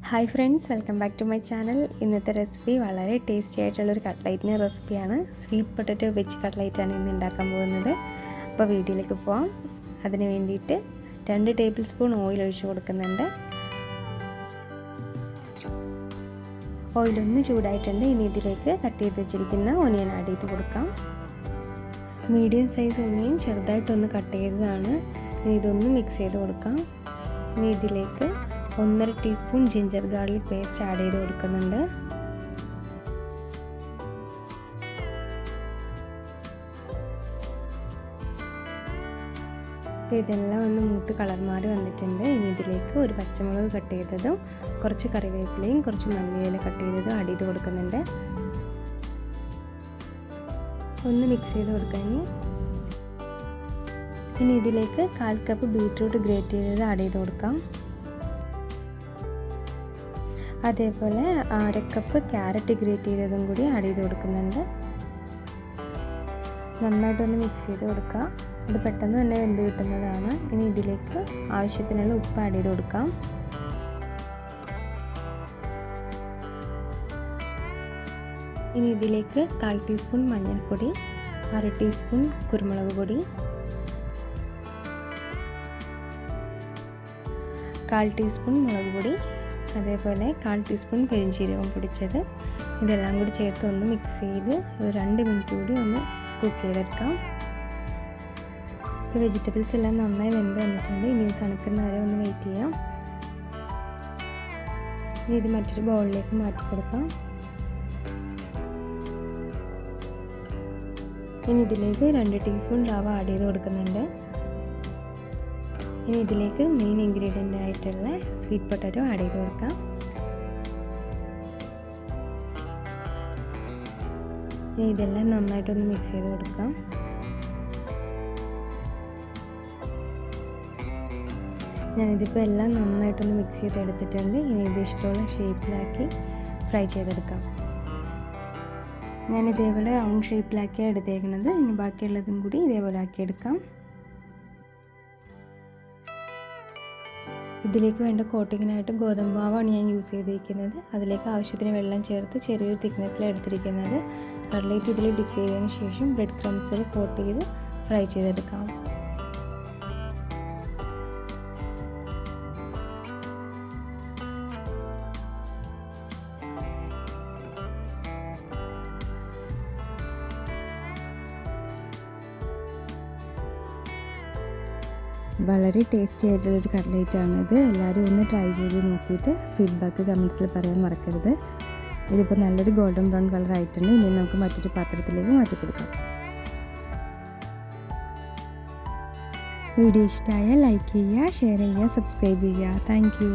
Hi friends, welcome back to my channel. ഇന്നത്തെ recipe വളരെ tasty ആയിട്ടുള്ളൊരു കട്ട്ലൈറ്റിൻ്റെ റെസിപ്പിയാണ്. സ്വീറ്റ് പൊട്ടറ്റോ വെജ് കട്ട്ലൈറ്റാണ് ഇന്ന് ഉണ്ടാക്കാൻ പോകുന്നത്. അപ്പോൾ വീഡിയോയിലേക്ക് പോകാം. അതിന് വേണ്ടിയിട്ട് 2 ടേബിൾ സ്പൂൺ ഓയിൽ ഒഴിച്ച് കൊടുക്കുന്നുണ്ട്. ഓയിലൊന്ന് ചൂടായിട്ടുണ്ട്. ഇനി ഇതിലേക്ക് കട്ട് ചെയ്ത് വെച്ചിരിക്കുന്ന ഓണിയൻ ആഡ് ചെയ്ത് കൊടുക്കാം. മീഡിയം സൈസ് ഓണിയൻ ചെറുതായിട്ടൊന്ന് കട്ട് ചെയ്തതാണ്. ഇനി ഇതൊന്ന് മിക്സ് ചെയ്ത് കൊടുക്കാം. ഇനി ഇതിലേക്ക് 1.5 teaspoon ginger garlic paste add ചെയ്ത് കൊടുക്കുന്നുണ്ട്. അപ്പോൾ ഇതെല്ലാം ഒന്ന് മൂത്ത് കളർ മാറി വന്നിട്ടുണ്ട്. ഇനി ഇതിലേക്ക് ഒരു പച്ചമുളക് കട്ട് ചെയ്തതും കുറച്ച് കറിവേപ്പിലയും കുറച്ച് മല്ലിയില കട്ട് ചെയ്തതും ആഡ് ചെയ്ത് കൊടുക്കുന്നുണ്ട്. ഒന്ന് മിക്സ് ചെയ്ത് കൊടുക്കാൻ. ഇനി ഇതിലേക്ക് 1/4 കപ്പ് ബീറ്റ്റൂട്ട് ഗ്രേറ്റ് ചെയ്തത് ആഡ് ചെയ്ത് കൊടുക്കാം. അതേപോലെ 1/2 കപ്പ് ക്യാരറ്റ് ഗ്രേറ്റ് ചെയ്തതും കൂടി ആഡ് ചെയ്ത് കൊടുക്കുന്നുണ്ട്. നന്നായിട്ടൊന്ന് മിക്സ് ചെയ്ത് കൊടുക്കുക. ഇത് പെട്ടെന്ന് തന്നെ വെന്ത് കിട്ടുന്നതാണ്. ഇനി ഇതിലേക്ക് ആവശ്യത്തിനുള്ള ഉപ്പ് ആഡ് ചെയ്ത് കൊടുക്കാം. ഇനി ഇതിലേക്ക് 1/4 ടീസ്പൂൺ മഞ്ഞൾപ്പൊടി, 1/2 ടീസ്പൂൺ കുരുമുളക് പൊടി, 1/4 ടീസ്പൂൺ മുളക് പൊടി, അതേപോലെ 1/4 ടീസ്പൂൺ പെരിഞ്ചീരകം പൊടിച്ചത്, ഇതെല്ലാം കൂടി ചേർത്ത് ഒന്ന് മിക്സ് ചെയ്ത് ഒരു 2 മിനിറ്റ് കൂടി ഒന്ന് കുക്ക് ചെയ്തെടുക്കാം. ഇപ്പോൾ വെജിറ്റബിൾസ് എല്ലാം നന്നായി വെന്ത് വന്നിട്ടുണ്ട്. ഇനി ഇത് തണുക്കുന്ന വരെ ഒന്ന് വെയിറ്റ് ചെയ്യാം. ഇനി ഇത് മറ്റൊരു ബൗളിലേക്ക് മാറ്റി കൊടുക്കാം. ഇനി ഇതിലേക്ക് 2 ടീസ്പൂൺ റവ ആഡ് ചെയ്ത് കൊടുക്കുന്നുണ്ട്. ഇനി ഇതിലേക്ക് മെയിൻ ഇൻഗ്രീഡിയൻ്റ് ആയിട്ടുള്ള സ്വീറ്റ് പൊട്ടാറ്റോ ആഡ് ചെയ്ത് കൊടുക്കാം. ഇനി ഇതെല്ലാം നന്നായിട്ടൊന്ന് മിക്സ് ചെയ്ത് കൊടുക്കാം. ഞാനിതിപ്പോൾ എല്ലാം നന്നായിട്ടൊന്ന് മിക്സ് ചെയ്തെടുത്തിട്ടുണ്ട്. ഇനി ഇത് ഇഷ്ടമുള്ള ഷേപ്പിലാക്കി ഫ്രൈ ചെയ്തെടുക്കാം. ഞാൻ ഇതേപോലെ റൗണ്ട് ഷേപ്പിലാക്കിയാണ് എടുത്തേക്കുന്നത്. ഇനി ബാക്കിയുള്ളതും കൂടി ഇതേപോലെ ആക്കിയെടുക്കാം. ഇതിലേക്ക് വേണ്ട കോട്ടിങ്ങിനായിട്ട് ഗോതമ്പ് മാവാണ് ഞാൻ യൂസ് ചെയ്തിരിക്കുന്നത്. അതിലേക്ക് ആവശ്യത്തിന് വെള്ളം ചേർത്ത് ചെറിയൊരു തിക്നെസ്സിലാണ് എടുത്തിരിക്കുന്നത്. കട്ട്ലൈറ്റ് ഇതിൽ ഡിപ്പ് ചെയ്തതിന് ശേഷം ബ്രെഡ് ക്രംസിൽ കോട്ട് ചെയ്ത് ഫ്രൈ ചെയ്തെടുക്കാം. വളരെ ടേസ്റ്റി ആയിട്ടുള്ളൊരു കട്ട്ലേറ്റാണിത്. എല്ലാവരും ഒന്ന് ട്രൈ ചെയ്ത് നോക്കിയിട്ട് ഫീഡ്ബാക്ക് കമൻറ്റ്സിൽ പറയാൻ മറക്കരുത്. ഇതിപ്പോൾ നല്ലൊരു ഗോൾഡൻ ബ്രൗൺ കളർ ആയിട്ടുണ്ട്. ഇനി നമുക്ക് മറ്റൊരു പാത്രത്തിലേക്ക് മാറ്റി കൊടുക്കാം. വീഡിയോ ഇഷ്ടമായാൽ ലൈക്ക് ചെയ്യുക, ഷെയർ ചെയ്യുക, സബ്സ്ക്രൈബ് ചെയ്യുക. Thank you.